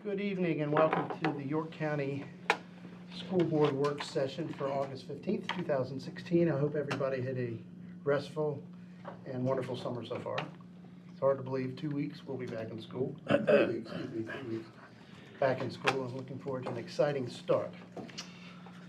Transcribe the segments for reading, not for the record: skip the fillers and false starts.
Good evening and welcome to the York County School Board Work Session for August 15th, 2016. I hope everybody had a restful and wonderful summer so far. It's hard to believe 2 weeks we'll be back in school. 3 weeks, 3 weeks back in school. I'm looking forward to an exciting start.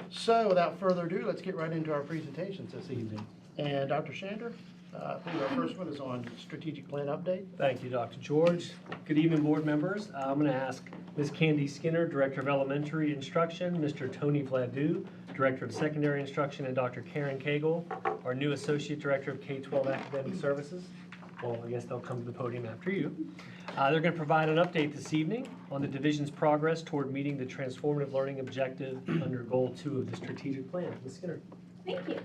So without further ado, let's get right into our presentations this evening. And Dr. Shander, I think our first one is on strategic plan update. Thank you, Dr. George. Good evening, board members. I'm going to ask Ms. Candy Skinner, Director of Elementary Instruction, Mr. Tony Vladu, Director of Secondary Instruction, and Dr. Karen Cagle, our new Associate Director of K-12 Academic Services. Well, I guess they'll come to the podium after you. They're going to provide an update this evening on the division's progress toward meeting the transformative learning objective under Goal 2 of the strategic plan. Ms. Skinner. Thank you.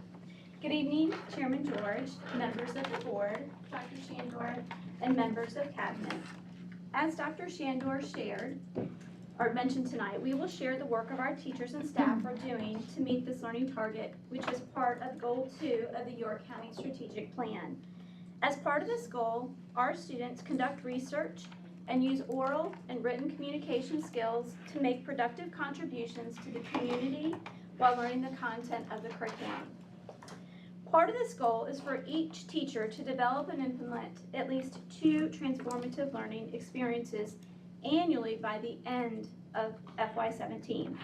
Good evening, Chairman George, members of the board, Dr. Shandor, and members of cabinet. As Dr. Shandor shared or mentioned tonight, we will share the work of our teachers and staff are doing to meet this learning target, which is part of Goal 2 of the York County Strategic Plan. As part of this goal, our students conduct research and use oral and written communication skills to make productive contributions to the community while learning the content of the curriculum. Part of this goal is for each teacher to develop and implement at least 2 transformative learning experiences annually by the end of FY17.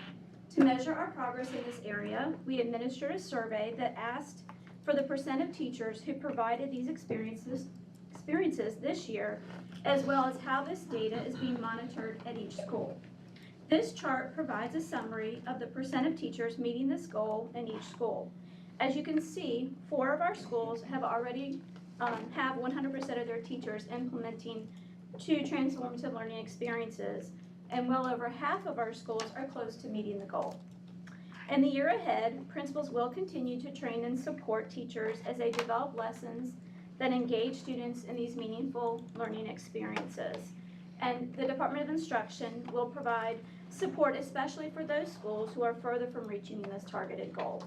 To measure our progress in this area, we administered a survey that asked for the percent of teachers who provided these experiences this year, as well as how this data is being monitored at each school. This chart provides a summary of the percent of teachers meeting this goal in each school. As you can see, 4 of our schools have already have 100% of their teachers implementing 2 transformative learning experiences, and well over half of our schools are close to meeting the goal. In the year ahead, principals will continue to train and support teachers as they develop lessons that engage students in these meaningful learning experiences. And the Department of Instruction will provide support, especially for those schools who are further from reaching this targeted goal.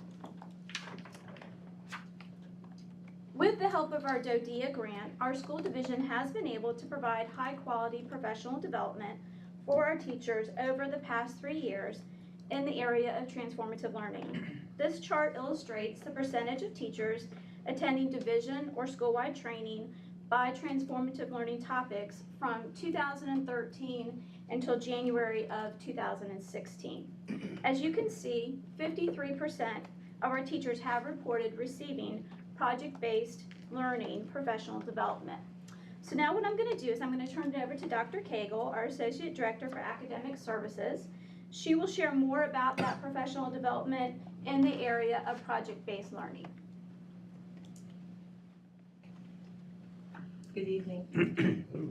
With the help of our DODEA grant, our school division has been able to provide high-quality professional development for our teachers over the past 3 years in the area of transformative learning. This chart illustrates the percentage of teachers attending division or school-wide training by transformative learning topics from 2013 until January of 2016. As you can see, 53% of our teachers have reported receiving project-based learning professional development. So now what I'm going to do is I'm going to turn it over to Dr. Cagle, our Associate Director for Academic Services. She will share more about that professional development in the area of project-based learning. Good evening.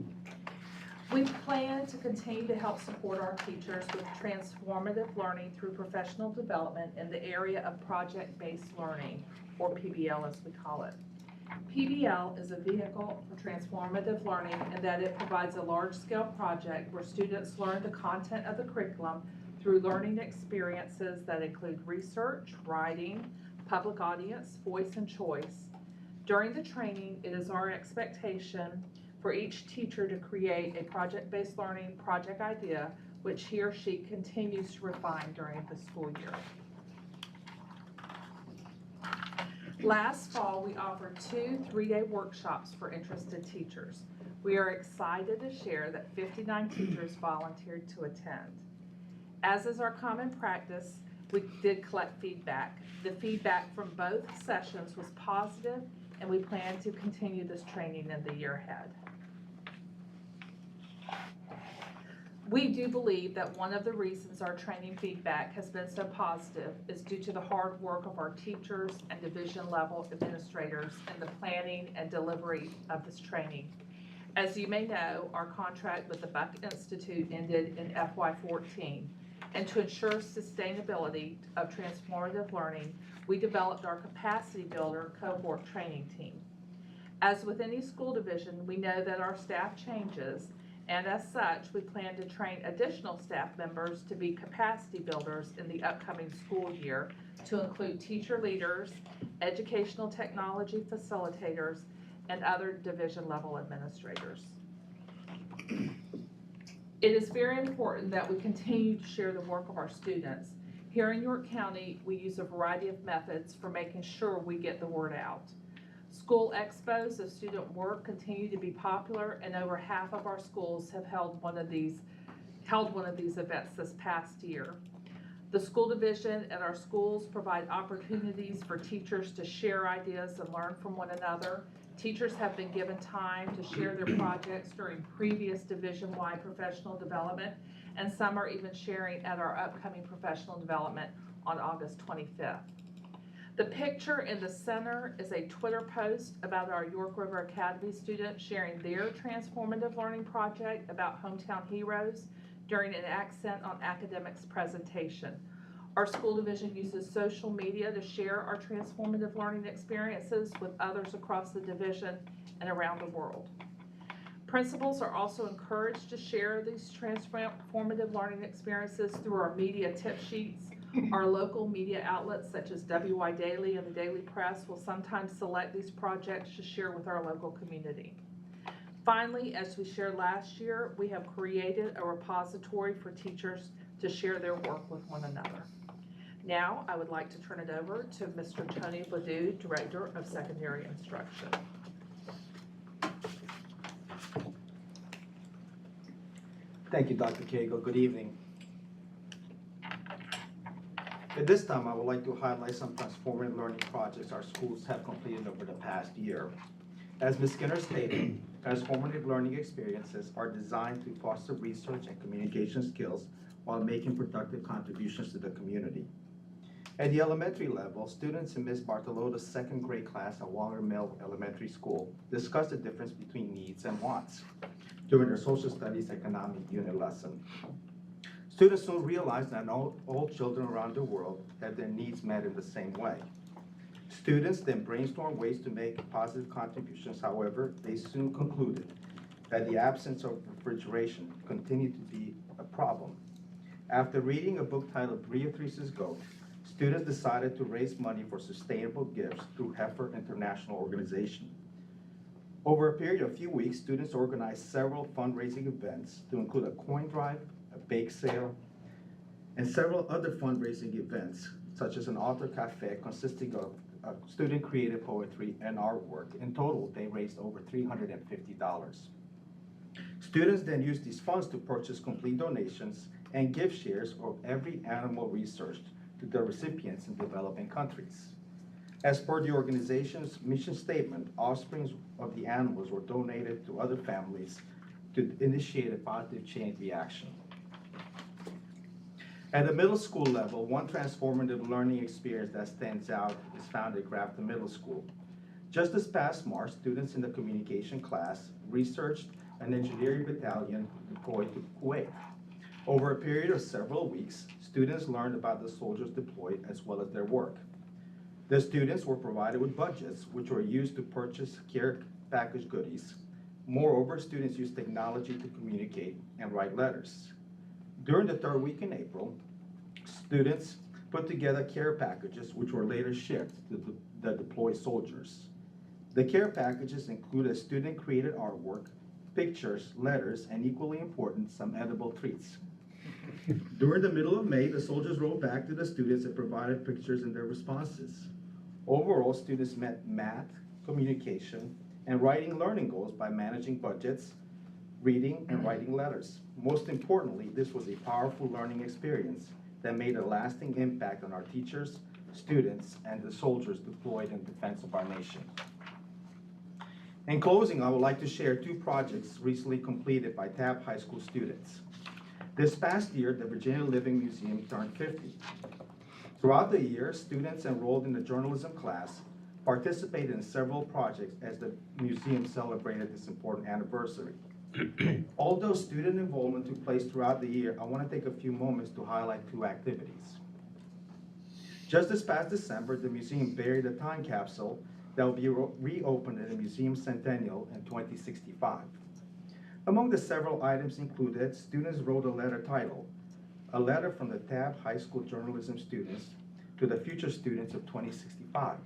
We plan to continue to help support our teachers with transformative learning through professional development in the area of project-based learning, or PBL as we call it. PBL is a vehicle for transformative learning in that it provides a large-scale project where students learn the content of the curriculum through learning experiences that include research, writing, public audience, voice, and choice. During the training, it is our expectation for each teacher to create a project-based learning project idea, which he or she continues to refine during the school year. Last fall, we offered 2 3-day workshops for interested teachers. We are excited to share that 59 teachers volunteered to attend. As is our common practice, we did collect feedback. The feedback from both sessions was positive, and we plan to continue this training in the year ahead. We do believe that one of the reasons our training feedback has been so positive is due to the hard work of our teachers and division level administrators in the planning and delivery of this training. As you may know, our contract with the Buck Institute ended in FY14, and to ensure sustainability of transformative learning, we developed our Capacity Builder cohort training team. As with any school division, we know that our staff changes, and as such, we plan to train additional staff members to be capacity builders in the upcoming school year to include teacher leaders, educational technology facilitators, and other division level administrators. It is very important that we continue to share the work of our students. Here in York County, we use a variety of methods for making sure we get the word out. School expos of student work continue to be popular, and over half of our schools have held one of these events this past year. The school division at our schools provide opportunities for teachers to share ideas and learn from one another. Teachers have been given time to share their projects during previous division-wide professional development, and some are even sharing at our upcoming professional development on August 25th. The picture in the center is a Twitter post about our York River Academy students sharing their transformative learning project about hometown heroes during an Accent on Academics presentation. Our school division uses social media to share our transformative learning experiences with others across the division and around the world. Principals are also encouraged to share these transformative learning experiences through our media tip sheets. Our local media outlets such as WY Daily and the Daily Press will sometimes select these projects to share with our local community. Finally, as we shared last year, we have created a repository for teachers to share their work with one another. Now, I would like to turn it over to Mr. Tony Vladeau, Director of Secondary Instruction. Thank you, Dr. Cagle. Good evening. At this time, I would like to highlight some transformative learning projects our schools have completed over the past year. As Ms. Skinner stated, transformative learning experiences are designed to foster research and communication skills while making productive contributions to the community. At the elementary level, students in Ms. Bartolota's second grade class at Walker Mill Elementary School discussed the difference between needs and wants during their social studies economic unit lesson. Students soon realized that all children around the world have their needs met in the same way. Students then brainstormed ways to make positive contributions. However, they soon concluded that the absence of refrigeration continued to be a problem. After reading a book titled Beatrice's Goat, students decided to raise money for sustainable gifts through Heifer International Organization. Over a period of a few weeks, students organized several fundraising events to include a coin drive, a bake sale, and several other fundraising events, such as an author cafe consisting of student-created poetry and artwork. In total, they raised over $350. Students then used these funds to purchase complete donations and gift shares of every animal researched to the recipients in developing countries. As per the organization's mission statement, offspring of the animals were donated to other families to initiate a positive chain reaction. At the middle school level, one transformative learning experience that stands out is found at Grafton Middle School. Just this past March, students in the communication class researched an engineering battalion deployed to Kuwait. Over a period of several weeks, students learned about the soldiers deployed as well as their work. The students were provided with budgets, which were used to purchase care package goodies. Moreover, students used technology to communicate and write letters. During the third week in April, students put together care packages which were later shipped to the deployed soldiers. The care packages included student-created artwork, pictures, letters, and equally important, some edible treats. During the middle of May, the soldiers wrote back to the students and provided pictures in their responses. Overall, students met math, communication, and writing learning goals by managing budgets, reading, and writing letters. Most importantly, this was a powerful learning experience that made a lasting impact on our teachers, students, and the soldiers deployed in defense of our nation. In closing, I would like to share two projects recently completed by Tabb High School students. This past year, the Virginia Living Museum turned 50. Throughout the year, students enrolled in the journalism class participated in several projects as the museum celebrated this important anniversary. Although student involvement took place throughout the year, I want to take a few moments to highlight two activities. Just this past December, the museum buried a time capsule that will be reopened in the museum centennial in 2065. Among the several items included, students wrote a letter titled, "A Letter from the Tabb High School Journalism Students to the Future Students of 2065.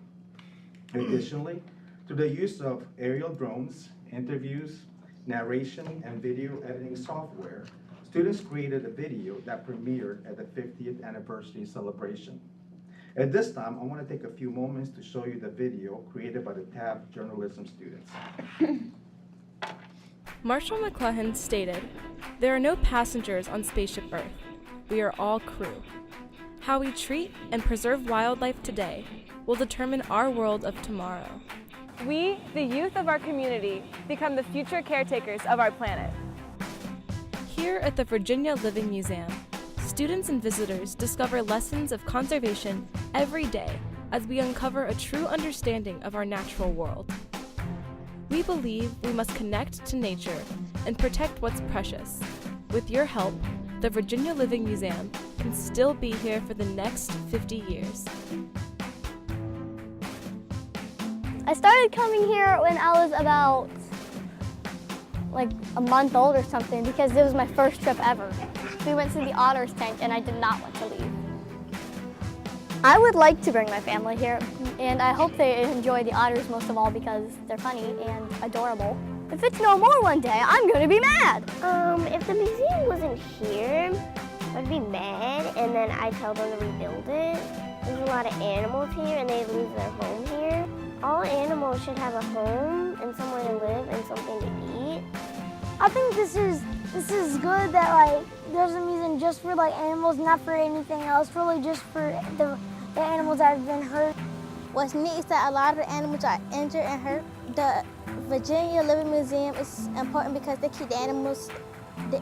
Additionally, through the use of aerial drones, interviews, narration, and video editing software, Students created a video that premiered at the 50th anniversary celebration. At this time, I want to take a few moments to show you the video created by the TAB journalism students. Marshall McLuhan stated, "There are no passengers on Spaceship Earth. We are all crew. How we treat and preserve wildlife today will determine our world of tomorrow." We, the youth of our community, become the future caretakers of our planet. Here at the Virginia Living Museum, students and visitors discover lessons of conservation every day as we uncover a true understanding of our natural world. We believe we must connect to nature and protect what's precious. With your help, the Virginia Living Museum can still be here for the next 50 years. I started coming here when I was about like a month old or something because it was my first trip ever. We went to the otters tank and I did not want to leave. I would like to bring my family here and I hope they enjoy the otters most of all because they're funny and adorable. If it's no more one day, I'm gonna be mad. If the museum wasn't here, I'd be mad and then I'd tell them to rebuild it. There's a lot of animals here and they lose their home here. All animals should have a home and somewhere to live and something to eat. I think this is good that like there's a museum just for like animals, not for anything else, really just for the animals that have been hurt. What's neat is that a lot of the animals are injured and hurt. The Virginia Living Museum is important because they keep the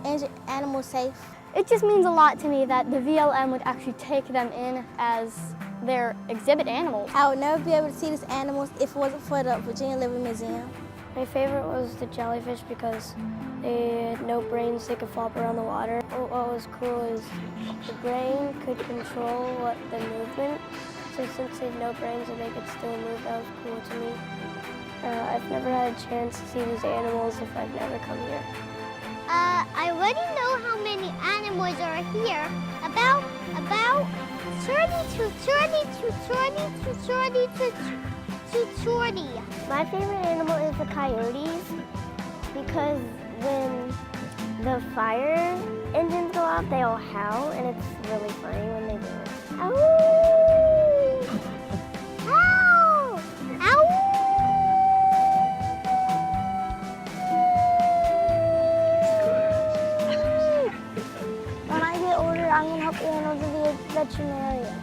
injured animals safe. It just means a lot to me that the VLM would actually take them in as their exhibit animals. I would never be able to see these animals if it wasn't for the Virginia Living Museum. My favorite was the jellyfish because they had no brains, they could flop around the water. What was cool is the brain could control the movement. So since they had no brains and they could still move, that was cool to me. I've never had a chance to see these animals if I've never come here. I already know how many animals are here. About 30. My favorite animal is the coyotes because when the fire engines go off, they all howl, and it's really funny when they do it. Ow! Ow! Ow! When I get older, I'm gonna help animals and be a veterinarian.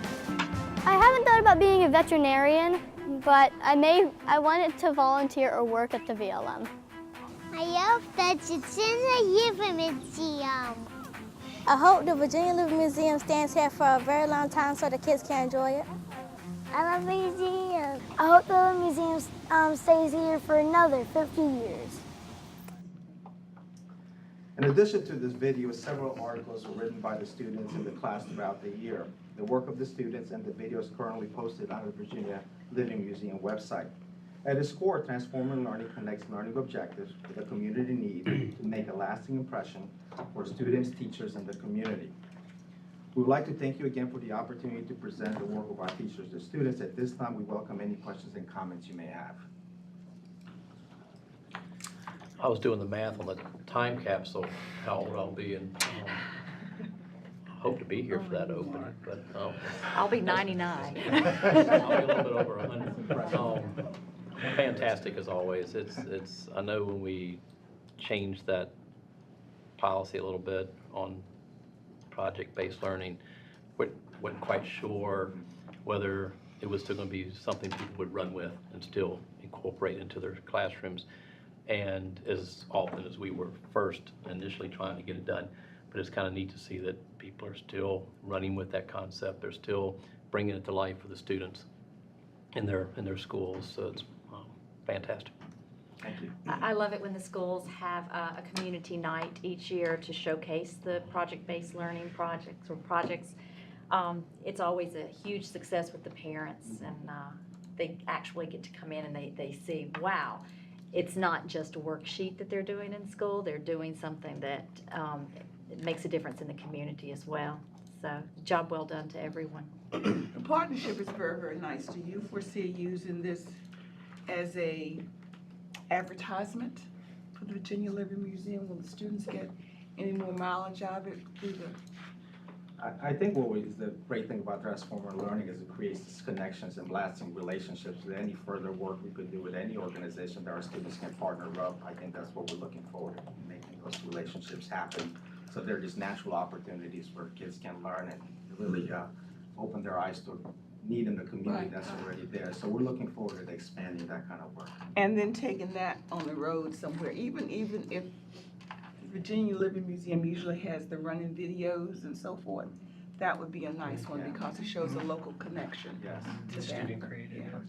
I haven't thought about being a veterinarian, but I wanted to volunteer or work at the VLM. I hope that it's in the Living Museum. I hope the Virginia Living Museum stands here for a very long time so the kids can enjoy it. I love the museum. I hope the museum stays here for another 50 years. In addition to this video, several articles were written by the students in the class throughout the year. The work of the students and the video is currently posted on the Virginia Living Museum website. At its core, Transforming Learning connects learning objectives with a community need to make a lasting impression for students, teachers, and the community. We would like to thank you again for the opportunity to present the work of our teachers to students. At this time, we welcome any questions and comments you may have. I was doing the math on the time capsule, how old I'll be, and hope to be here for that opening, but I'll be 99. I'll be a little bit over 100. Fantastic as always. It's. I know when we changed that policy a little bit on project-based learning, wasn't quite sure whether it was still going to be something people would run with and still incorporate into their classrooms. And as often as we were first initially trying to get it done, but it's kind of neat to see that people are still running with that concept. They're still bringing it to life for the students in their schools. So it's fantastic. Thank you. I love it when the schools have a community night each year to showcase the project-based learning projects. It's always a huge success with the parents, and they actually get to come in and they see, wow, it's not just a worksheet that they're doing in school. They're doing something that it makes a difference in the community as well. So job well done to everyone. The partnership is very, very nice. Do you foresee using this as a advertisement for the Virginia Living Museum? Will the students get any more mileage out of it through the? I think the great thing about Transformer Learning is it creates connections and lasting relationships with any further work we could do with any organization that our students can partner up. I think that's what we're looking forward to, making those relationships happen. So they're just natural opportunities where kids can learn and really open their eyes to need in the community that's already there. So we're looking forward to expanding that kind of work. And then taking that on the road somewhere, even if Virginia Living Museum usually has the running videos and so forth, that would be a nice one because it shows a local connection Yes. to that. Student created art.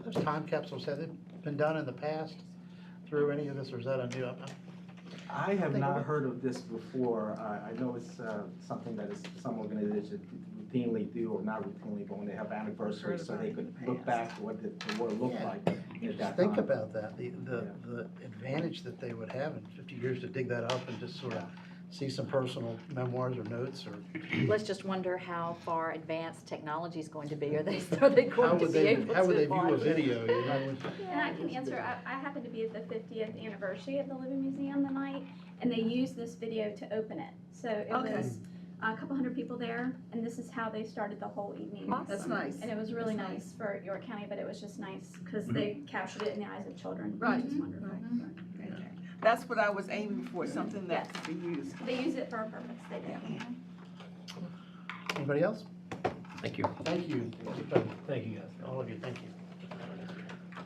Those time capsules, have they been done in the past through any of this, or is that a new? I have not heard of this before. I know it's something that some organizations routinely do, or not routinely, but when they have anniversaries, so they could look back to what the world looked Yeah. like at that Think time. about that, the advantage that they would have in 50 years to dig that up and just sort of see some personal memoirs or notes, or Let's just wonder how far advanced technology is going to be. Are they how going to would be they, able how would they to view a watch it? video, you know? And I can answer, I happened to be at the 50th anniversary of the Living Museum the night, and they used this video to open it. So it Okay. was a couple hundred people there, and this is how they started the whole evening. That's nice. And it was really That's nice for York County, but it was just nice because they captured it in the eyes of children, Right. which is wonderful. Okay. That's what I was aiming for, something that could be used. They use it for a purpose, they do. Anybody else? Thank you. Thank you. Thank you, guys. All of you, thank you.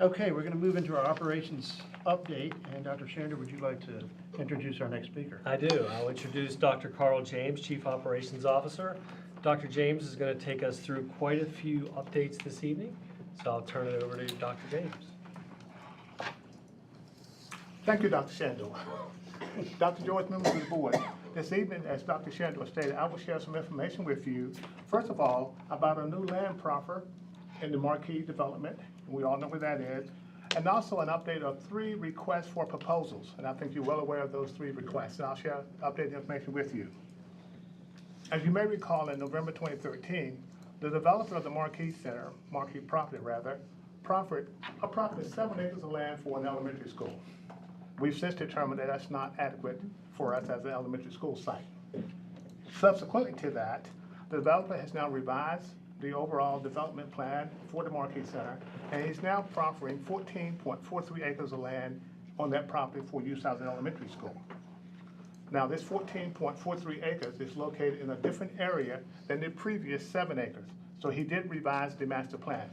Okay, we're going to move into our operations update, and Dr. Shander, would you like to introduce our next speaker? I do. I'll introduce Dr. Carl James, Chief Operations Officer. Dr. James is going to take us through quite a few updates this evening, so I'll turn it over to Dr. James. Thank you, Dr. Shandor. Dr. George, members of the board, this evening, as Dr. Shandor stated, I will share some information with you. First of all, about a new land proffer in the Marquee development. We all know where that is. And also an update of 3 requests for proposals. And I think you're well aware of those 3 requests. And I'll share updated information with you. As you may recall, in November 2013, the developer of the Marquee Center, Marquee property rather, proffered approximately 7 acres of land for an elementary school. We've since determined that that's not adequate for us as an elementary school site. Subsequently to that, the developer has now revised the overall development plan for the Marquee Center, and he's now proffering 14.43 acres of land on that property for use as an elementary school. Now, this 14.43 acres is located in a different area than the previous 7 acres. So he did revise the master plan.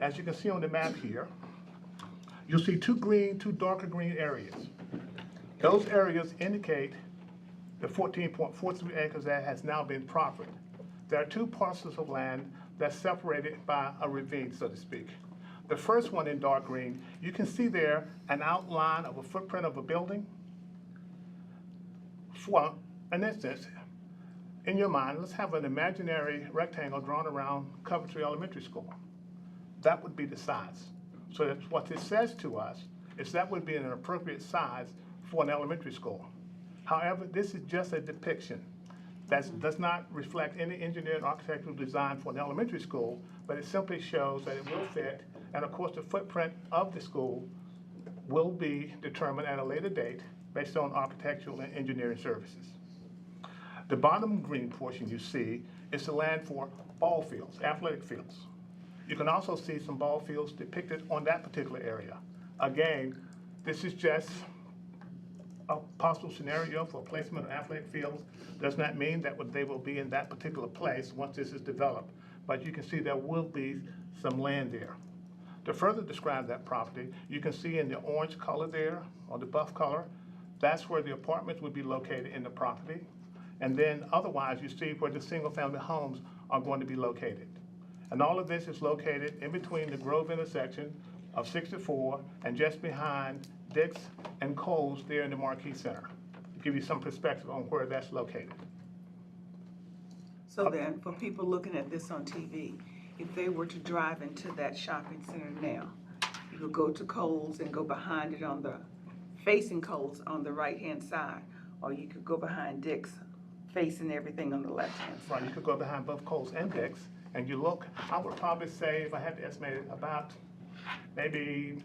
As you can see on the map here, you'll see 2 darker green areas. Those areas indicate the 14.43 acres that has now been proffered. There are 2 parcels of land that's separated by a ravine, so to speak. The first one in dark green, you can see there an outline of a footprint of a building. For an instance, in your mind, let's have an imaginary rectangle drawn around Coventry Elementary School. That would be the size. So that's what this says to us is that would be an appropriate size for an elementary school. However, this is just a depiction. That does not reflect any engineered architectural design for an elementary school, but it simply shows that it will fit, and of course the footprint of the school will be determined at a later date based on architectural and engineering services. The bottom green portion you see is the land for ball fields, athletic fields. You can also see some ball fields depicted on that particular area. Again, this is just a possible scenario for placement of athletic fields. Does not mean that they will be in that particular place once this is developed, but you can see there will be some land there. To further describe that property, you can see in the orange color there, or the buff color, that's where the apartments would be located in the property. And then otherwise, you see where the single-family homes are going to be located. And all of this is located in between the Grove intersection of 64 and just behind Dix and Coles there in the Marquee Center, to give you some perspective on where that's located. So then, for people looking at this on TV, if they were to drive into that shopping center now, you could go to Kohl's and go behind it facing Kohl's on the right-hand side, or you could go behind Dick's, facing everything on the left-hand side. Right, you could go behind both Kohl's and Dix, and you look, I would probably say, if I had to estimate it, about maybe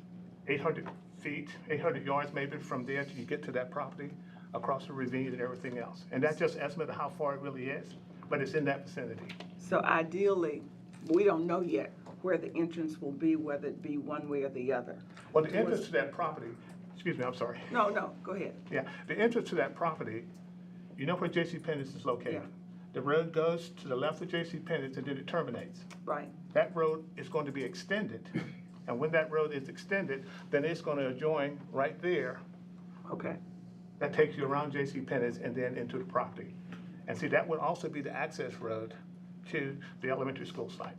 800 feet, 800 yards maybe from there till you get to that property. across the ravine and everything else. And that's just estimate of how far it really is, but it's in that vicinity. So ideally, we don't know yet where the entrance will be, whether it be one way or the other. Well, the entrance to that property, excuse me, I'm sorry. No, go ahead. Yeah, the entrance to that property, you know where J.C. Penney's is located? Yeah. The road goes to the left of J.C. Penney's and then it terminates. Right. That road is going to be extended. And when that road is extended, then it's going to adjoin right there. Okay. That takes you around J.C. Penney's and then into the property. And see, that would also be the access road to the elementary school site.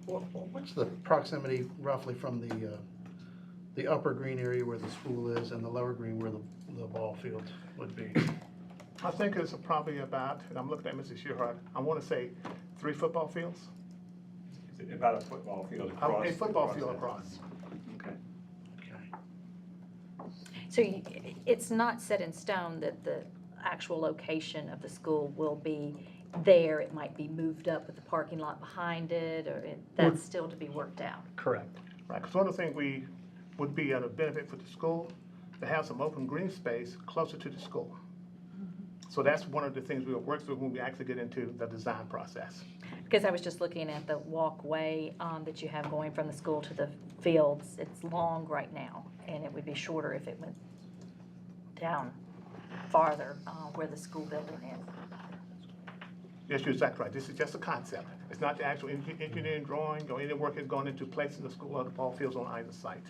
What's the proximity roughly from the upper green area where the school is and the lower green where the ball field would be? I think it's probably about, and I'm looking at Mrs. Shearhart, I want to say 3 football fields. About a football field across. A football field across. Okay. So it's not set in stone that the actual location of the school will be there. It might be moved up with the parking lot behind it, or that's still to be worked out. Correct. Right, because one of the things we would be at a benefit for the school, to have some open green space closer to the school. So that's one of the things we'll work through when we actually get into the design process. Because I was just looking at the walkway that you have going from the school to the fields. It's long right now, and it would be shorter if it went down farther where the school building is. Yes, you're exactly right. This is just a concept. It's not the actual engineering drawing or any work that's gone into placing the school or the ball fields on either site.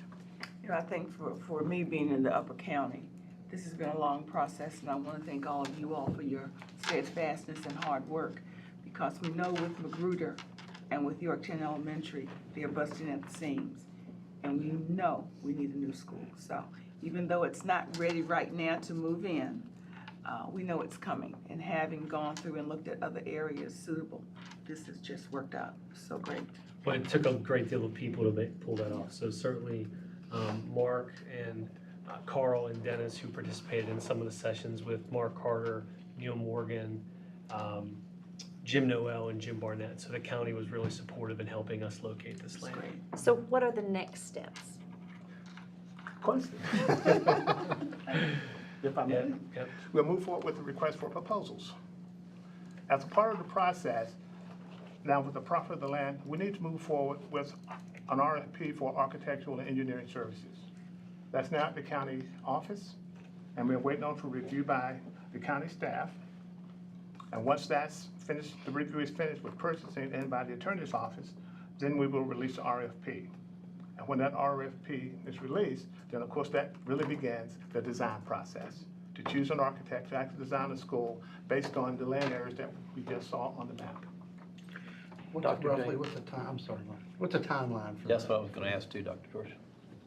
You know, I think for me being in the Upper County, this has been a long process, and I want to thank all of you all for your steadfastness and hard work, because we know with Magruder and with Yorktown Elementary, they are busting at the seams, and we know we need a new school. So even though it's not ready right now to move in, we know it's coming, and having gone through and looked at other areas suitable, this has just worked out so great. But it took a great deal of people to pull that off. So certainly Mark and Carl and Dennis, who participated in some of the sessions with Mark Carter, Neil Morgan, Jim Noel, and Jim Barnett. So the county was really supportive in helping us locate this land. So what are the next steps? Question. If I may, we'll move forward with the request for proposals. As a part of the process, now with the profit of the land, we need to move forward with an RFP for architectural and engineering services. That's now at the county office, and we're waiting on for review by the county staff. And once that's finished, the review is finished with purchasing and by the attorney's office, then we will release the RFP. And when that RFP is released, then of course that really begins the design process, to choose an architect to actually design a school based on the land areas that we just saw on the map. What's Dr. roughly, James? what's the time, I'm sorry, Mark. What's the timeline for That's that? what I was going to ask too, Dr. George.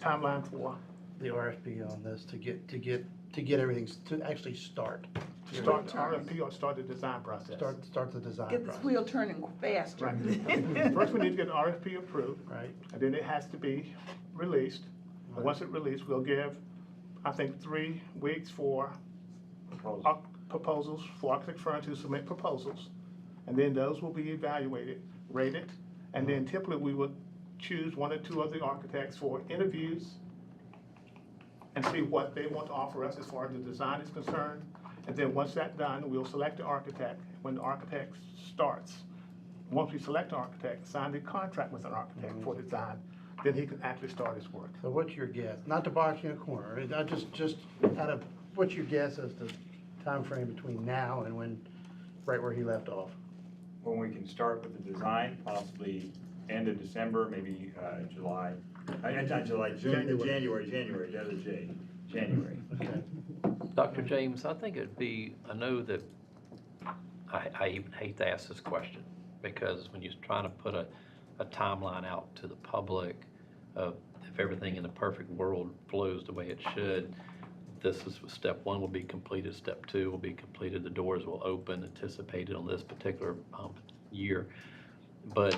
Timeline for The RFP on this to get everything, to actually start? start the RFP or start the design process. Start the design Get this process. wheel turning faster. Right. First, we need to get the RFP approved, Right, and then it has to be released. And once it's released, we'll give, I think, 3 weeks for proposals, for architect firms to submit proposals. And then those will be evaluated, rated, and then typically we would choose 1 or 2 of the architects for interviews and see what they want to offer us as far as the design is concerned. And then once that's done, we'll select the architect. When the architect starts, once we select the architect, sign the contract with an architect for design, then he can actually start his work. so what's your guess? Not to box you in a corner, I just out of, what's your guess as to time frame between now and when, right where he left off? When we can start with the design, possibly end of December, maybe July. Not July, January, the other J, January. Okay. Dr. James, I think it'd be, I know that, I even hate to ask this question, because when you're trying to put a timeline out to the public of if everything in the perfect world flows the way it should, this is, step 1 will be completed, step 2 will be completed, the doors will open, anticipated on this particular year. But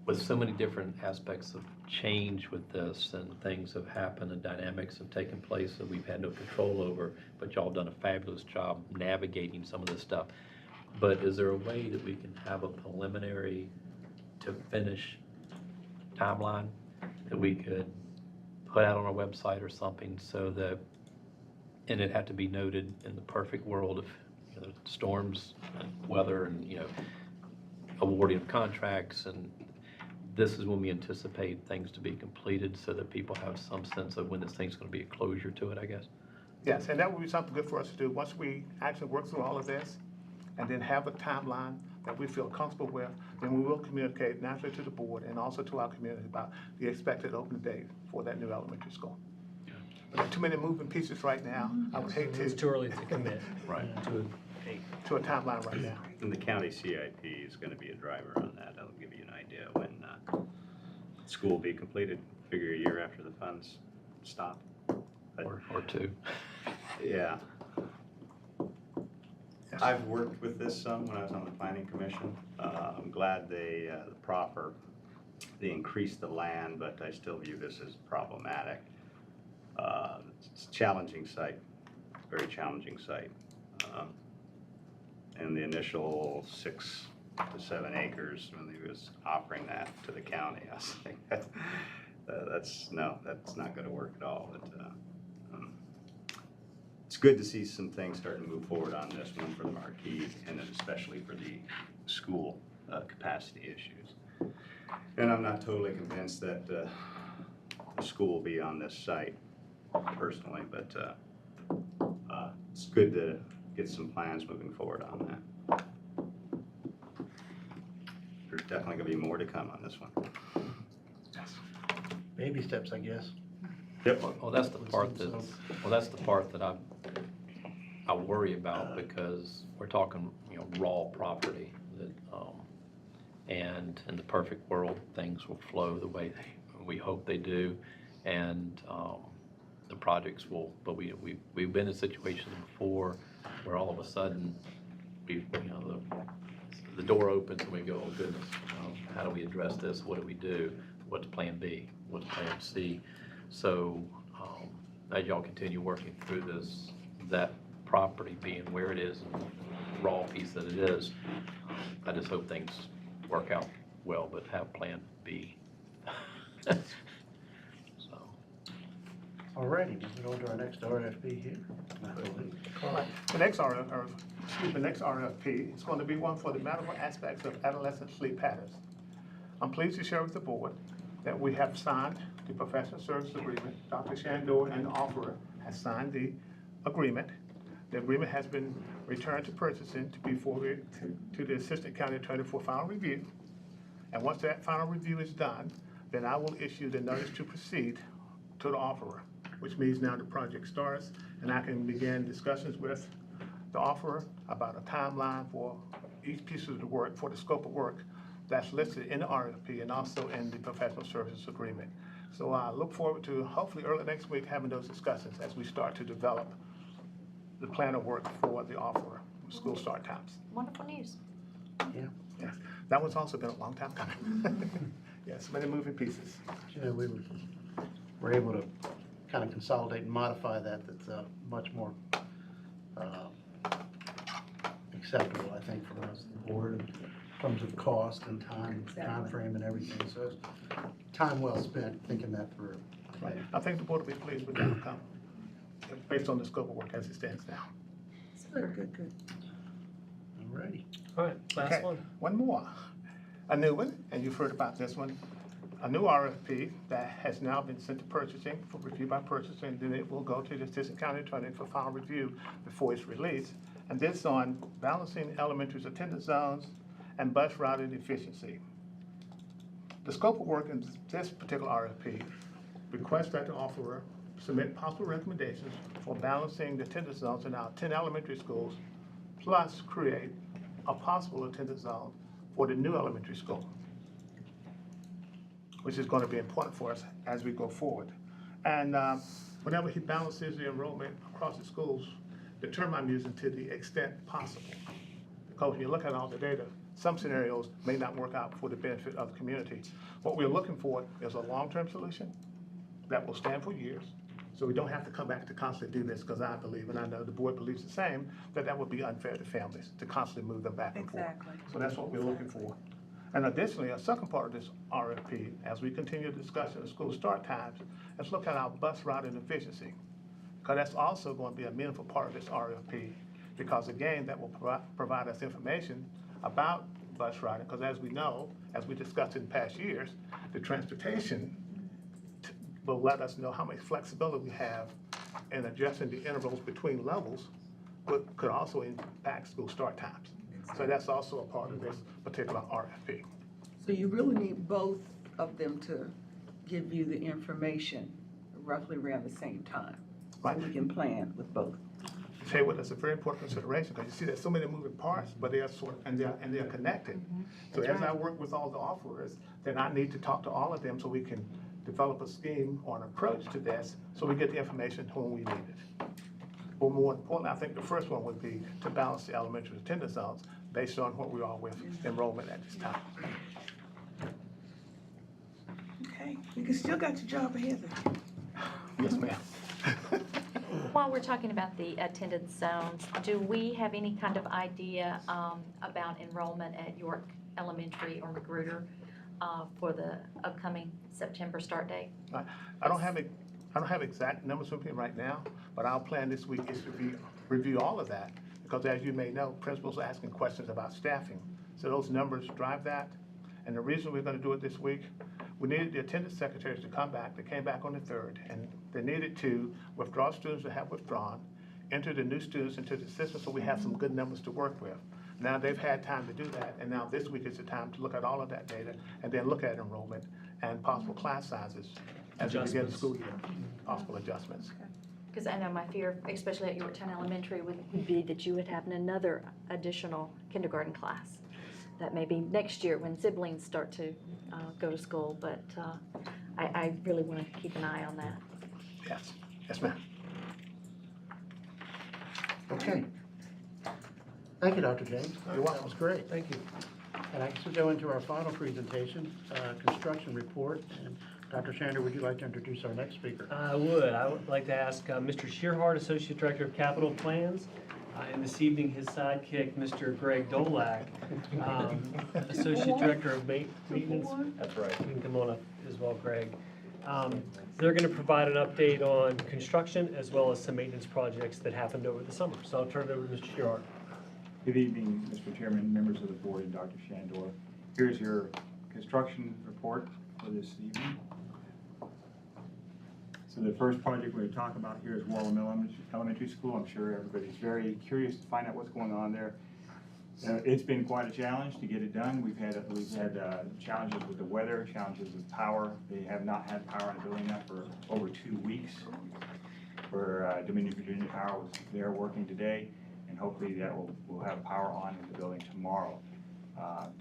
with so many different aspects of change with this, and things have happened and dynamics have taken place that we've had no control over, but y'all done a fabulous job navigating some of this stuff. But is there a way that we can have a preliminary to finish timeline that we could put out on our website or something so that, and it had to be noted in the perfect world of, you know, storms and weather and, you know, awarding of contracts, and this is when we anticipate things to be completed so that people have some sense of when this thing's gonna be a closure to it, I guess. Yes, and that would be something good for us to do, once we actually work through all of this, and then have a timeline that we feel comfortable with, then we will communicate naturally to the board and also to our community about the expected opening date for that new elementary school. But there are too many moving pieces right now. I would hate It's to, too early to commit. Right. To a date. to a timeline right now. And the county CIP is gonna be a driver on that. That'll give you an idea when, school will be completed, figure a year after the funds stop. But, Or two. yeah. I've worked with this some when I was on the planning commission. I'm glad they, the proffer, they increased the land, but I still view this as problematic. It's a challenging site, very challenging site. And the initial 6 to 7 acres, when he was offering that to the county, I was like, that's not gonna work at all. But, it's good to see some things starting to move forward on this one for the marquee, and then especially for the school capacity issues. And I'm not totally convinced that the school will be on this site personally, but it's good to get some plans moving forward on that. There's definitely gonna be more to come on this one. Baby steps, I guess. Yep. Well, that's the part that I worry about, because we're talking, you know, raw property that, and in the perfect world, things will flow the way we hope they do, and the projects will. But we've been in situations before where all of a sudden the door opens and we go, oh goodness, how do we address this? What do we do? What's Plan B? What's Plan C? So as y'all continue working through this, that property being where it is, and raw piece that it is, I just hope things work out well, but have Plan B. So. Alrighty, moving on to our next RFP here. The next RFP is going to be one for the medical aspects of adolescent sleep patterns. I'm pleased to share with the board that we have signed the professional service agreement. Dr. Shandor and the offerer has signed the agreement. The agreement has been returned to purchasing to be forwarded to the Assistant County Attorney for final review. And once that final review is done, then I will issue the notice to proceed to the offerer, which means now the project starts and I can begin discussions with the offerer about a timeline for each piece of the work, for the scope of work that's listed in the RFP and also in the professional services agreement. So I look forward to hopefully early next week having those discussions as we start to develop the plan of work for the offerer, school start times. Wonderful news. Yes, that one's also been a long time coming. Yes, many moving pieces. You know, we were able to kind of consolidate and modify that's much more acceptable, I think, for us, the board, in terms of cost and time frame and everything. So it's time well spent thinking that through. Right. I think the board will be pleased with the outcome, based on the scope of work as it stands now. Good. Alrighty. All right, last Okay, one. one more. A new one, and you've heard about this one. A new RFP that has now been sent to purchasing for review by purchasing, then it will go to the Assistant County Attorney for final review before it's released. And this on balancing elementary's attendance zones and bus routing efficiency. The scope of work in this particular RFP requests that the offerer submit possible recommendations for balancing the attendance zones in our 10 elementary schools, plus create a possible attendance zone for the new elementary school, which is going to be important for us as we go forward. And whenever he balances the enrollment across the schools, the term I'm using, to the extent possible. Because when you look at all the data, some scenarios may not work out for the benefit of the community. What we're looking for is a long-term solution that will stand for years, so we don't have to come back to constantly do this, because I believe, and I know the board believes the same, that would be unfair to families to constantly move them back and forth. Exactly. So that's what we're looking for. And additionally, a second part of this RFP, as we continue to discuss the school start times, let's look at our bus routing efficiency. Because that's also going to be a meaningful part of this RFP, because again, that will provide us information about bus routing, because as we know, as we discussed in past years, the transportation will let us know how much flexibility we have in adjusting the intervals between levels, but could also impact school start times. So that's also a part of this particular RFP. So you really need both of them to give you the information roughly around the same time. Right. So we can plan with both. Say what, that's a very important consideration, because you see there's so many moving parts, but they are and they're connected. So as I work with all the offerers, then I need to talk to all of them so we can develop a scheme or an approach to this, so we get the information when we need it. But more importantly, I think the first one would be to balance the elementary attendance zones based on what we are with enrollment at this time. Okay, you still got your job ahead of you. Yes, ma'am. While we're talking about the attendance zones, do we have any kind of idea about enrollment at York Elementary or Magruder for the upcoming September start date? I don't have exact numbers with me right now, but our plan this week is to review all of that, because as you may know, principals are asking questions about staffing. So those numbers drive that. And the reason we're going to do it this week, we needed the attendance secretaries to come back. They came back on the 3rd, and they needed to withdraw students that have withdrawn, enter the new students into the system so we have some good numbers to work with. Now they've had time to do that, and now this week is the time to look at all of that data and then look at enrollment and possible class sizes as we begin the school year, possible adjustments. Because I know my fear, especially at Yorktown Elementary, would be that you would have another additional kindergarten class. That may be next year when siblings start to go to school, but I really want to keep an eye on that. Yes, yes, ma'am. Okay. Thank you, Dr. James. You're welcome. That was great. Thank you. And I guess we go into our final presentation, construction report. And Dr. Shander, would you like to introduce our next speaker? I would like to ask Mr. Shearhart, Associate Director of Capital Plans, and this evening his sidekick, Mr. Greg Dolak, Associate Director of Maintenance. That's right. You can come on up as well, Greg. They're going to provide an update on construction as well as some maintenance projects that happened over the summer. So I'll turn it over to Mr. Shearhart. Good evening, Mr. Chairman, members of the board, and Dr. Shandor. Here's your construction report for this evening. So the first project we're going to talk about here is Wallam Elementary School. I'm sure everybody's very curious to find out what's going on there. It's been quite a challenge to get it done. We've had challenges with the weather, challenges with power. They have not had power in the building now for over 2 weeks. Where Dominion Virginia Power was there working today, and hopefully that will have power on in the building tomorrow.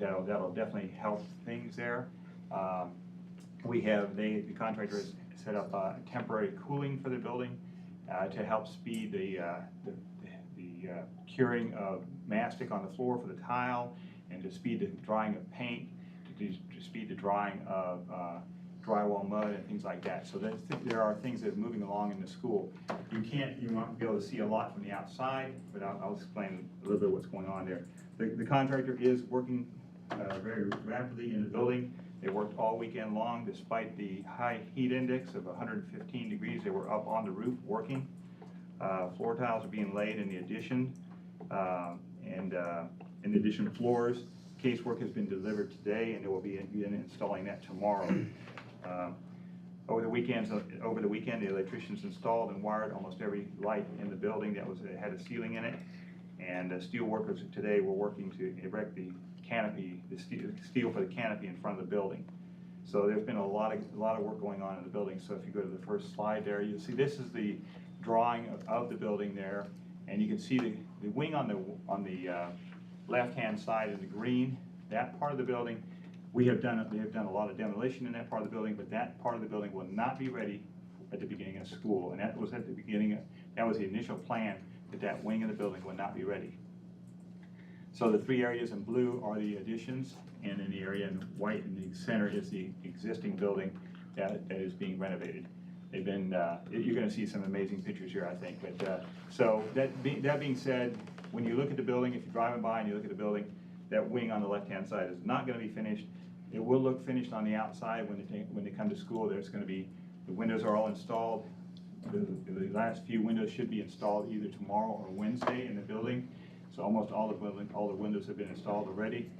That'll definitely help things there. The contractor has set up temporary cooling for the building to help speed the curing of mastic on the floor for the tile, and to speed the drying of paint, to speed the drying of drywall mud and things like that. So there are things that are moving along in the school. You won't be able to see a lot from the outside, but I'll explain a little bit what's going on there. The contractor is working very rapidly in the building. They worked all weekend long despite the high heat index of 115 degrees. They were up on the roof working. Floor tiles are being laid in the addition, and in the addition floors. Casework has been delivered today, and they will be installing that tomorrow. Over the weekend, the electricians installed and wired almost every light in the building that had a ceiling in it. And steel workers today were working to erect the canopy, the steel for the canopy in front of the building. So there's been a lot of work going on in the building. So if you go to the first slide there, you'll see this is the drawing of the building there, and you can see the wing on the left-hand side in the green. That part of the building, they have done a lot of demolition in that part of the building, but that part of the building will not be ready at the beginning of school. And that was at the beginning. That was the initial plan, that wing of the building would not be ready. So the 3 areas in blue are the additions, and in the area in white in the center is the existing building that is being renovated. They've been, you're going to see some amazing pictures here, I think. But so that being said, when you look at the building, if you're driving by and you look at the building, that wing on the left-hand side is not gonna be finished. It will look finished on the outside when they come to school. There's gonna be, the windows are all installed. The last few windows should be installed either tomorrow or Wednesday in the building. So almost all the windows have been installed already,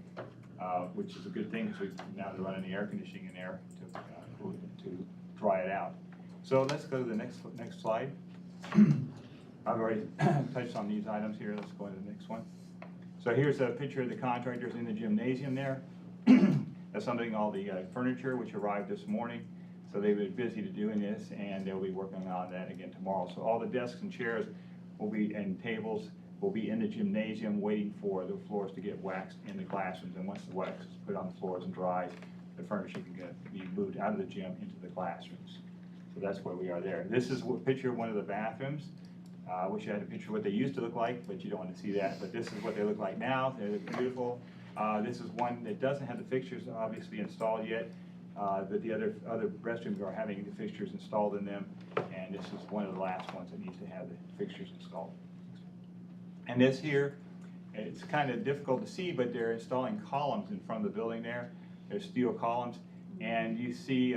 which is a good thing because now they're running the air conditioning in there to dry it out. So let's go to the next slide. I've already touched on these items here. Let's go to the next one. So here's a picture of the contractors in the gymnasium there. Assembling all the furniture which arrived this morning. So they've been busy to doing this, and they'll be working on that again tomorrow. So all the desks and chairs will be, and tables will be in the gymnasium waiting for the floors to get waxed in the classrooms. And once the wax is put on the floors and dries, the furniture can be moved out of the gym into the classrooms. So that's where we are there. This is a picture of one of the bathrooms. I wish I had a picture of what they used to look like, but you don't want to see that. But this is what they look like now. They look beautiful. This is one that doesn't have the fixtures obviously installed yet. But the other restrooms are having the fixtures installed in them, and this is one of the last ones that needs to have the fixtures installed. And this here, it's kind of difficult to see, but they're installing columns in front of the building there. There's steel columns, and you see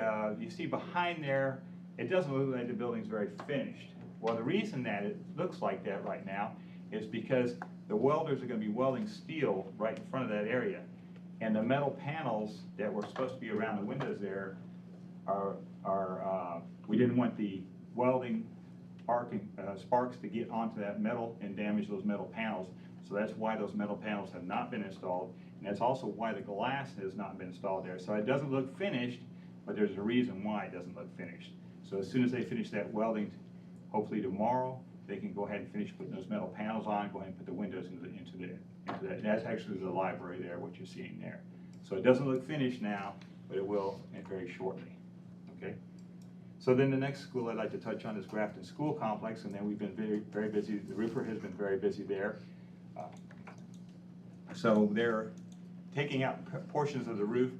behind there, it doesn't look like the building's very finished. Well, the reason that it looks like that right now is because the welders are going to be welding steel right in front of that area. And the metal panels that were supposed to be around the windows there we didn't want the welding sparks to get onto that metal and damage those metal panels. So that's why those metal panels have not been installed. And that's also why the glass has not been installed there. So it doesn't look finished, but there's a reason why it doesn't look finished. So as soon as they finish that welding, hopefully tomorrow, they can go ahead and finish putting those metal panels on, go ahead and put the windows into that. And that's actually the library there, what you're seeing there. So it doesn't look finished now, but it will very shortly, okay? So then the next school I'd like to touch on is Grafton School Complex, and then we've been very, very busy. The roofer has been very busy there. So they're taking out portions of the roof,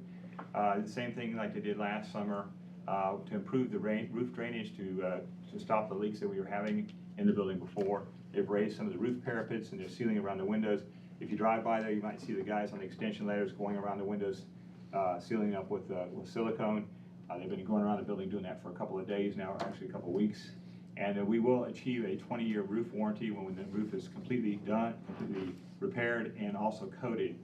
the same thing like they did last summer, to improve the roof drainage to stop the leaks that we were having in the building before. They've raised some of the roof parapets and they're sealing around the windows. If you drive by there, you might see the guys on the extension ladders going around the windows, sealing up with silicone. They've been going around the building doing that for a couple of days now, or actually a couple of weeks. And we will achieve a 20-year roof warranty when the roof is completely done, completely repaired, and also coated.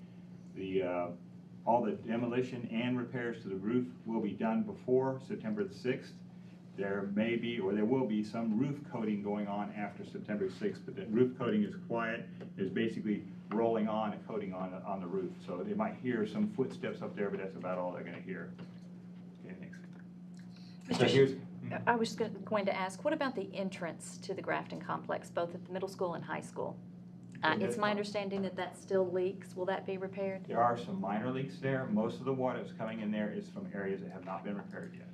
All the demolition and repairs to the roof will be done before September the 6th. There may be, or there will be, some roof coating going on after September 6th, but the roof coating is quiet. It's basically rolling on and coating on the roof. So they might hear some footsteps up there, but that's about all they're going to hear. Okay, next. So here's, I was going to ask, what about the entrance to the Grafton complex, both at the middle school and high school? It's my understanding that that still leaks. Will that be repaired? There are some minor leaks there. Most of the water that's coming in there is from areas that have not been repaired yet.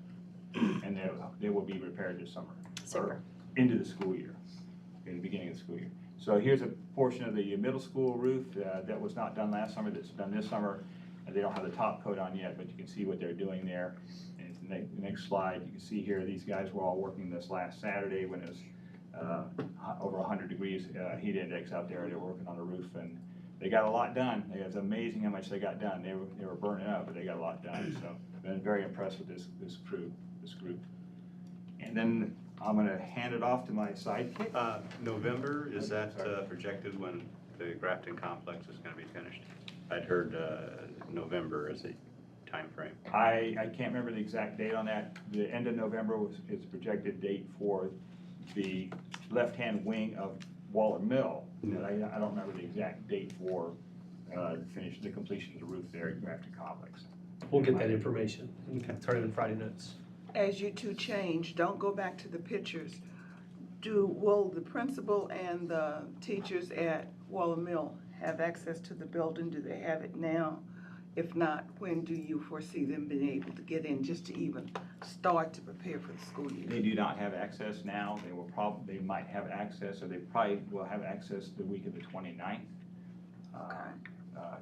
And they will be repaired this summer. Super. Or into the school year, in the beginning of the school year. So here's a portion of the middle school roof that was not done last summer, that's done this summer. And they don't have the top coat on yet, but you can see what they're doing there. And the next slide, you can see here, these guys were all working this last Saturday when it was over 100 degrees heat index out there. They were working on the roof, and they got a lot done. It's amazing how much they got done. They were burning up, but they got a lot done. So I've been very impressed with this group. And then I'm going to hand it off to my sidekick. November, is that projected when the Grafton complex is going to be finished? I'd heard November as a time frame. I can't remember the exact date on that. The end of November is the projected date for the left-hand wing of Waller Mill. I don't remember the exact date for the completion of the roof there at Grafton Complex. We'll get that information and turn it in Friday notes. As you two change, don't go back to the pictures. Will the principal and the teachers at Waller Mill have access to the building? Do they have it now? If not, when do you foresee them being able to get in just to even start to prepare for the school year? They do not have access now. They might have access, or they probably will have access the week of the 29th,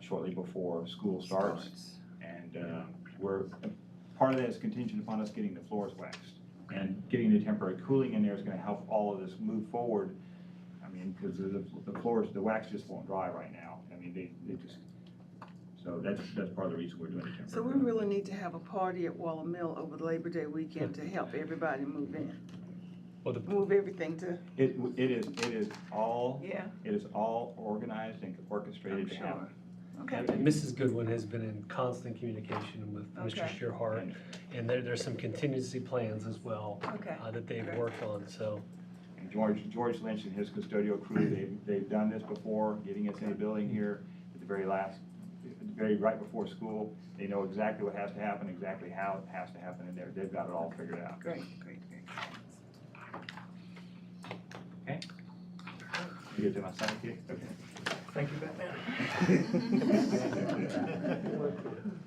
shortly before school starts. And part of that is contingent upon us getting the floors waxed. And getting the temporary cooling in there is going to help all of this move forward. I mean, because the floors, the wax just won't dry right now. I mean, they just So that's part of the reason we're doing it temporarily. So we really need to have a party at Waller Mill over the Labor Day weekend to help everybody move in. Well, Move everything to, It is all, yeah, it is all organized and orchestrated I'm to sure. happen. Okay. And Mrs. Goodwin has been in constant communication with Mr. Okay. Shearhart, and there's some contingency plans as well Okay. that they've Great. worked on, so. And George Lynch and his custodial crew, they've done this before, getting us in the building here at the very right before school. They know exactly what has to happen, exactly how it has to happen in there. They've got it all figured out. Great, great. Okay? You get to my side kick? Okay. Thank you, Batman.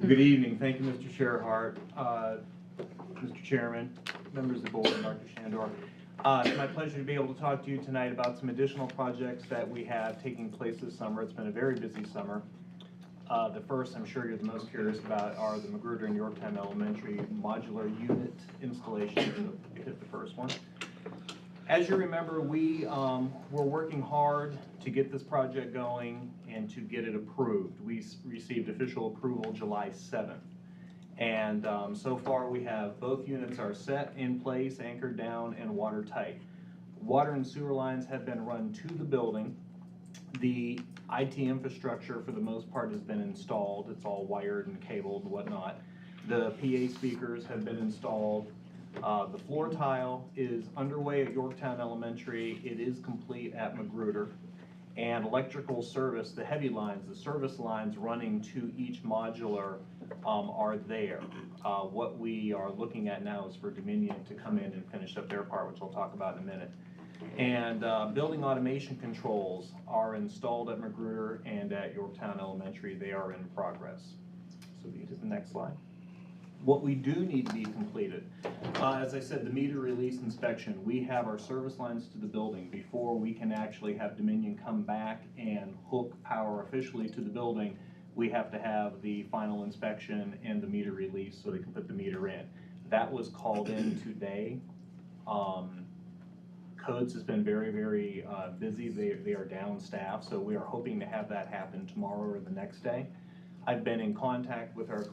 Good evening. Thank you, Mr. Shearhart, Mr. Chairman, members of the board, and Dr. Shandor. It's my pleasure to be able to talk to you tonight about some additional projects that we have taking place this summer. It's been a very busy summer. The first, I'm sure you're the most curious about, are the Magruder and Yorktown Elementary modular unit installations. So you hit the first one. As you remember, we were working hard to get this project going and to get it approved. We received official approval July 7th. And so far we have both units are set in place, anchored down, and watertight. Water and sewer lines have been run to the building. The IT infrastructure for the most part has been installed. It's all wired and cabled and whatnot. The PA speakers have been installed. The floor tile is underway at Yorktown Elementary. It is complete at Magruder. And electrical service, the heavy lines, the service lines running to each modular are there. What we are looking at now is for Dominion to come in and finish up their part, which I'll talk about in a minute. And building automation controls are installed at Magruder and at Yorktown Elementary. They are in progress. So we get to the next slide. What we do need to be completed, as I said, the meter release inspection, we have our service lines to the building before we can actually have Dominion come back and hook power officially to the building. We have to have the final inspection and the meter release so they can put the meter in. That was called in today. Codes has been very, very busy. They are down staff, so we are hoping to have that happen tomorrow or the next day. I've been in contact with our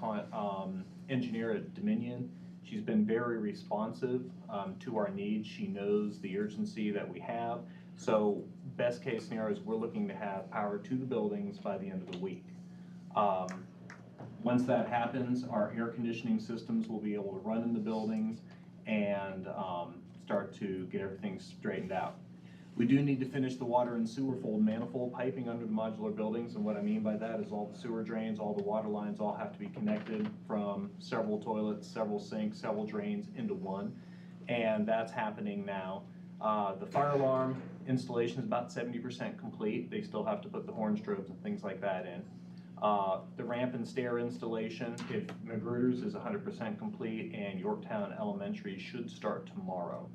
engineer at Dominion. She's been very responsive to our needs. She knows the urgency that we have. So best case scenario is we're looking to have power to the buildings by the end of the week. Once that happens, our air conditioning systems will be able to run in the buildings and start to get everything straightened out. We do need to finish the water and sewer fold manifold piping under the modular buildings, and what I mean by that is all the sewer drains, all the water lines all have to be connected from several toilets, several sinks, several drains into one, and that's happening now. The fire alarm installation is about 70% complete. They still have to put the horn strobes and things like that in. The ramp and stair installation, if Magruder's is 100% complete, and Yorktown Elementary should start tomorrow.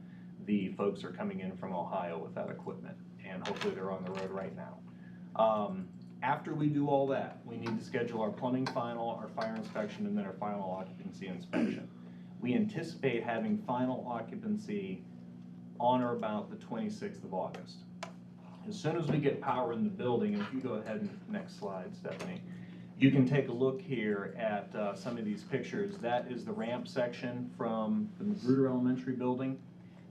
The folks are coming in from Ohio with that equipment, and hopefully they're on the road right now. After we do all that, we need to schedule our plumbing final, our fire inspection, and then our final occupancy inspection. We anticipate having final occupancy on or about the 26th of August. As soon as we get power in the building, and if you go ahead and next slide, Stephanie, you can take a look here at some of these pictures. That is the ramp section from the Magruder Elementary building.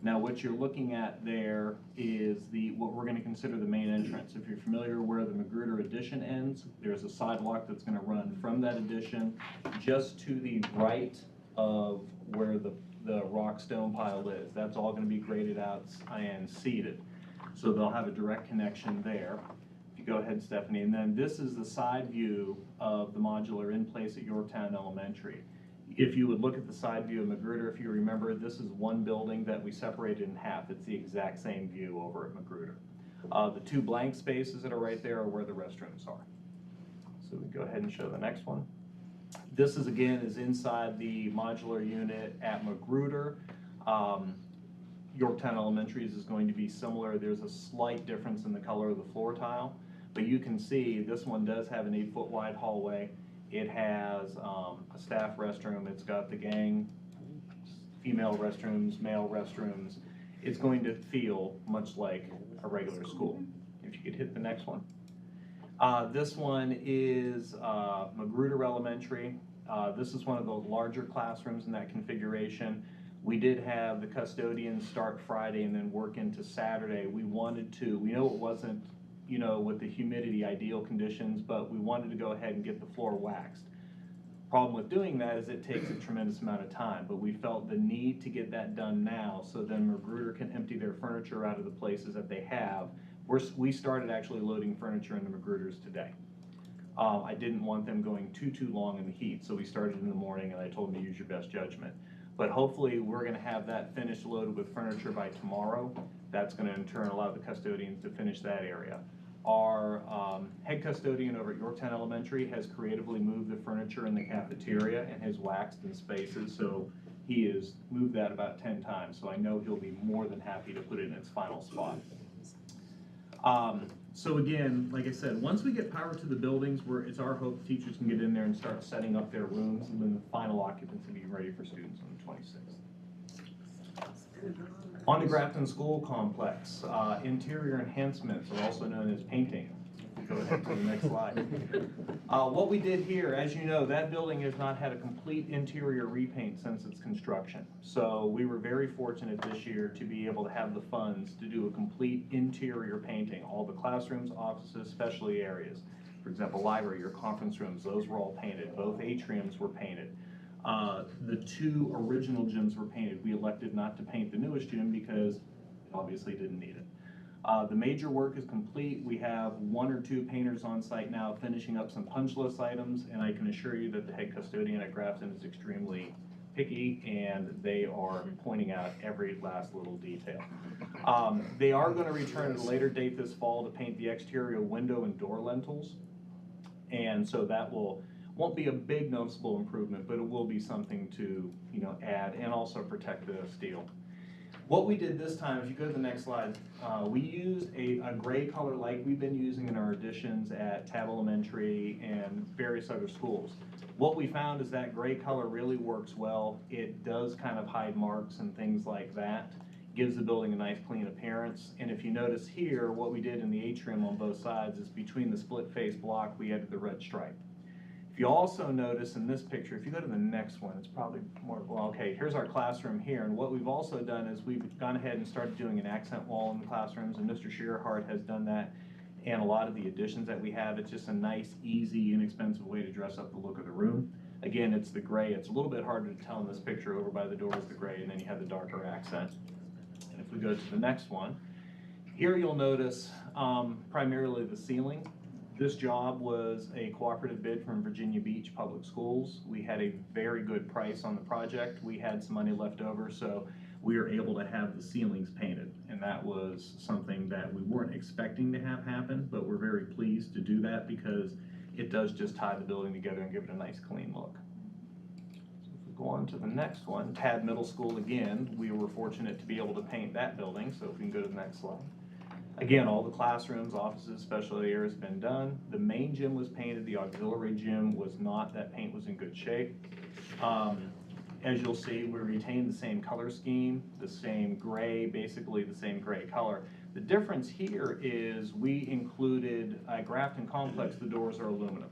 Now what you're looking at there is what we're going to consider the main entrance. If you're familiar where the Magruder addition ends, there's a sidewalk that's going to run from that addition just to the right of where the rock stone pile is. That's all going to be graded out and seeded. So they'll have a direct connection there. If you go ahead, Stephanie, and then this is the side view of the modular in place at Yorktown Elementary. If you would look at the side view of Magruder, if you remember, this is one building that we separated in half. It's the exact same view over at Magruder. The two blank spaces that are right there are where the restrooms are. So we go ahead and show the next one. This is again inside the modular unit at Magruder. Yorktown Elementary's is going to be similar. There's a slight difference in the color of the floor tile, but you can see this one does have an 8-foot wide hallway. It has a staff restroom. It's got the gang, female restrooms, male restrooms. It's going to feel much like a regular school. If you could hit the next one. This one is Magruder Elementary. This is one of the larger classrooms in that configuration. We did have the custodians start Friday and then work into Saturday. We know it wasn't, with the humidity ideal conditions, but we wanted to go ahead and get the floor waxed. Problem with doing that is it takes a tremendous amount of time, but we felt the need to get that done now so then Magruder can empty their furniture out of the places that they have. We started actually loading furniture into Magruders today. I didn't want them going too long in the heat, so we started in the morning and I told them to use your best judgment. But hopefully we're gonna have that finished loaded with furniture by tomorrow. That's gonna in turn allow the custodians to finish that area. Our head custodian over at Yorktown Elementary has creatively moved the furniture in the cafeteria and has waxed in spaces, so he has moved that about 10 times, so I know he'll be more than happy to put it in its final spot. So again, like I said, once we get power to the buildings, it's our hope teachers can get in there and start setting up their rooms, and then the final occupancy will be ready for students on the 26th. On the Grafton School Complex, interior enhancements are also known as painting. Go ahead to the next slide. What we did here, as you know, that building has not had a complete interior repaint since its construction. So we were very fortunate this year to be able to have the funds to do a complete interior painting. All the classrooms, offices, specialty areas. For example, library or conference rooms, those were all painted. Both atriums were painted. The 2 original gyms were painted. We elected not to paint the newest gym because it obviously didn't need it. The major work is complete. We have 1 or 2 painters on site now finishing up some punch list items, and I can assure you that the head custodian at Grafton is extremely picky, and they are pointing out every last little detail. They are going to return at a later date this fall to paint the exterior window and door lintels, and so that won't be a big noticeable improvement, but it will be something to add and also protect the steel. What we did this time, if you go to the next slide, we used a gray color like we've been using in our additions at Tabb Elementary and various other schools. What we found is that gray color really works well. It does kind of hide marks and things like that. Gives the building a nice clean appearance. And if you notice here, what we did in the atrium on both sides is between the split face block, we added the red stripe. If you also notice in this picture, if you go to the next one, it's probably more, well, okay, here's our classroom here. And what we've also done is we've gone ahead and started doing an accent wall in the classrooms, and Mr. Shearhart has done that. And a lot of the additions that we have, it's just a nice, easy, inexpensive way to dress up the look of the room. Again, it's the gray. It's a little bit harder to tell in this picture. Over by the door is the gray, and then you have the darker accent. And if we go to the next one, here you'll notice primarily the ceiling. This job was a cooperative bid from Virginia Beach Public Schools. We had a very good price on the project. We had some money left over, so we were able to have the ceilings painted. And that was something that we weren't expecting to have happen, but we're very pleased to do that because it does just tie the building together and give it a nice clean look. So if we go on to the next one, Tabb Middle School again, we were fortunate to be able to paint that building, so if we can go to the next slide. Again, all the classrooms, offices, special areas have been done. The main gym was painted, the auxiliary gym was not. That paint was in good shape. As you'll see, we retained the same color scheme, the same gray, basically the same gray color. The difference here is we included, at Grafton Complex, the doors are aluminum.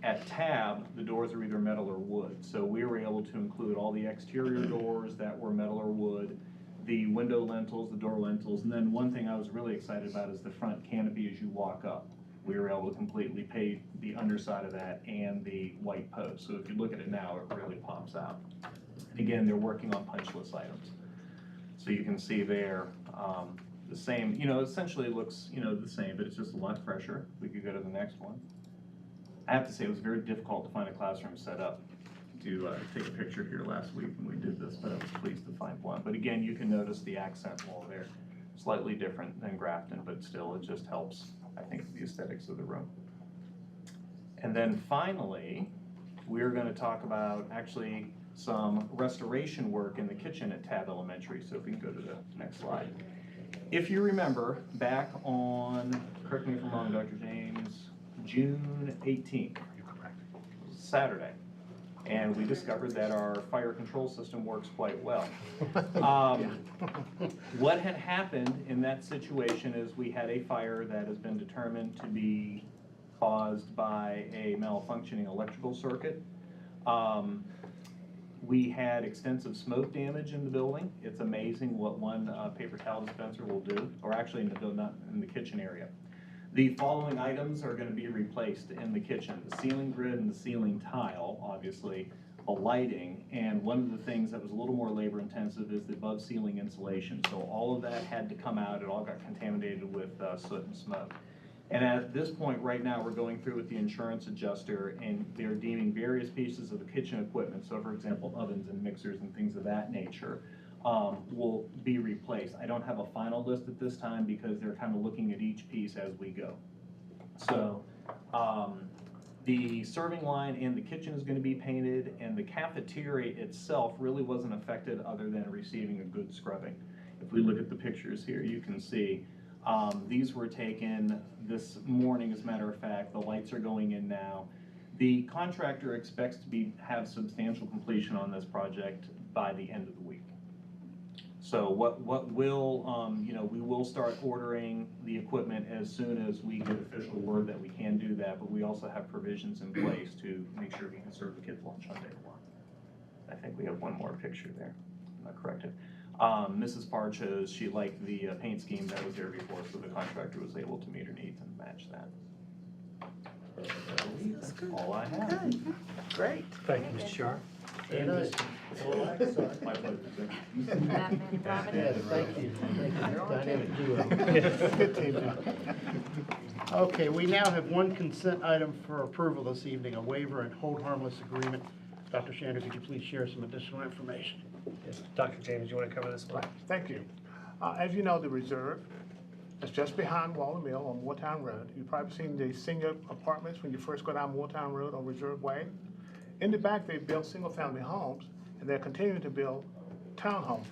At Tabb, the doors are either metal or wood. So we were able to include all the exterior doors that were metal or wood, the window lintels, the door lintels, and then one thing I was really excited about is the front canopy as you walk up. We were able to completely paint the underside of that and the white post. So if you look at it now, it really pops out. And again, they're working on punch list items. So you can see there the same, essentially it looks, the same, but it's just a lot fresher. We could go to the next one. I have to say it was very difficult to find a classroom set up to take a picture here last week when we did this, but I was pleased to find one. But again, you can notice the accent wall there. Slightly different than Grafton, but still it just helps, I think, the aesthetics of the room. And then finally, we're going to talk about actually some restoration work in the kitchen at Tabb Elementary. So if we can go to the next slide. If you remember, back on, correct me if I'm wrong, Dr. James, June 18th, Saturday, and we discovered that our fire control system works quite well. What had happened in that situation is we had a fire that has been determined to be caused by a malfunctioning electrical circuit. We had extensive smoke damage in the building. It's amazing what one paper towel dispenser will do, or actually in the not in the kitchen area. The following items are going to be replaced in the kitchen: the ceiling grid and the ceiling tile, obviously, the lighting, and one of the things that was a little more labor intensive is the above ceiling insulation. So all of that had to come out. It all got contaminated with soot and smoke. And at this point right now, we're going through with the insurance adjuster, and they're deeming various pieces of the kitchen equipment, so for example, ovens and mixers and things of that nature, will be replaced. I don't have a final list at this time because they're kind of looking at each piece as we go. So the serving line in the kitchen is going to be painted, and the cafeteria itself really wasn't affected other than receiving a good scrubbing. If we look at the pictures here, you can see these were taken this morning, as a matter of fact. The lights are going in now. The contractor expects to have substantial completion on this project by the end of the week. So what will, we will start ordering the equipment as soon as we get official word that we can do that, but we also have provisions in place to make sure we can serve the kids lunch on day one. I think we have one more picture there, I'm not corrected. Mrs. Parr chose, she liked the paint scheme that was there before, so the contractor was able to meet her needs and match that. That's all I have. Good. Great. Thank you, Mr. Shar. Very And nice. My pleasure, sir. Batman Robin. Yes, thank you. Dynamic duo. Good team, John. Okay, we now have one consent item for approval this evening, a waiver and hold harmless agreement. Dr. Shander, could you please share some additional information? Yes, Dr. James, you want to cover this one? Thank you. As you know, the Reserve is just behind Waller Mill on Moortown Road. You've probably seen the senior apartments when you first go down Moortown Road on Reserve Way. In the back, they built single-family homes, and they're continuing to build townhomes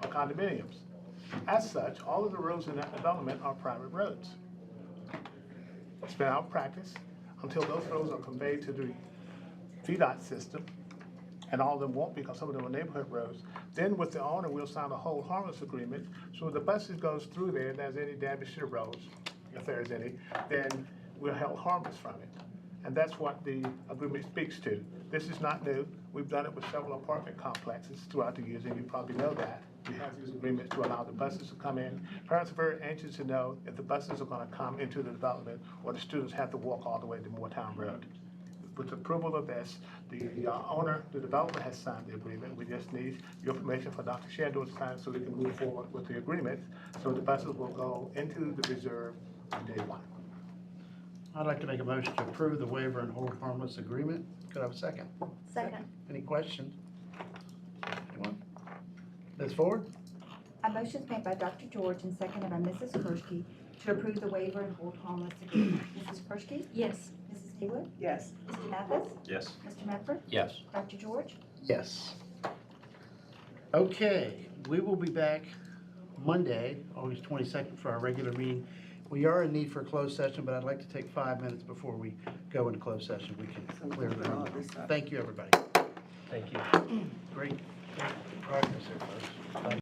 or condominiums. As such, all of the roads in that development are private roads. It's been our practice until those roads are conveyed to the VDOT system, and all of them won't because some of them are neighborhood roads. Then with the owner, we'll sign a hold harmless agreement. So if the buses goes through there and there's any damage to the roads, if there's any, then we're held harmless from it. And that's what the agreement speaks to. This is not new. We've done it with several apartment complexes throughout the years, and you probably know that. We have these agreements to allow the buses to come in. Parents are very anxious to know if the buses are gonna come into the development or the students have to walk all the way to Moortown Road. With approval of this, the owner, the developer has signed the agreement. We just need your permission for Dr. Shandor to sign so we can move forward with the agreement. So the buses will go into the reserve on day one. I'd like to make a motion to approve the waiver and hold harmless agreement. Could I have a second? Second. Any questions? Anyone? Ms. Ford? A motion is made by Dr. George and seconded by Mrs. Kershke to approve the waiver and hold harmless agreement. Mrs. Kershke? Yes. Mrs. Haywood? Yes. Mr. Mathis? Yes. Mr. Medford? Yes. Dr. George? Yes. Okay, we will be back Monday, August 22nd for our regular meeting. We are in need for a closed session, but I'd like to take 5 minutes before we go into closed session. We can clear the room. Thank you, everybody. Thank you. Great progress there, folks.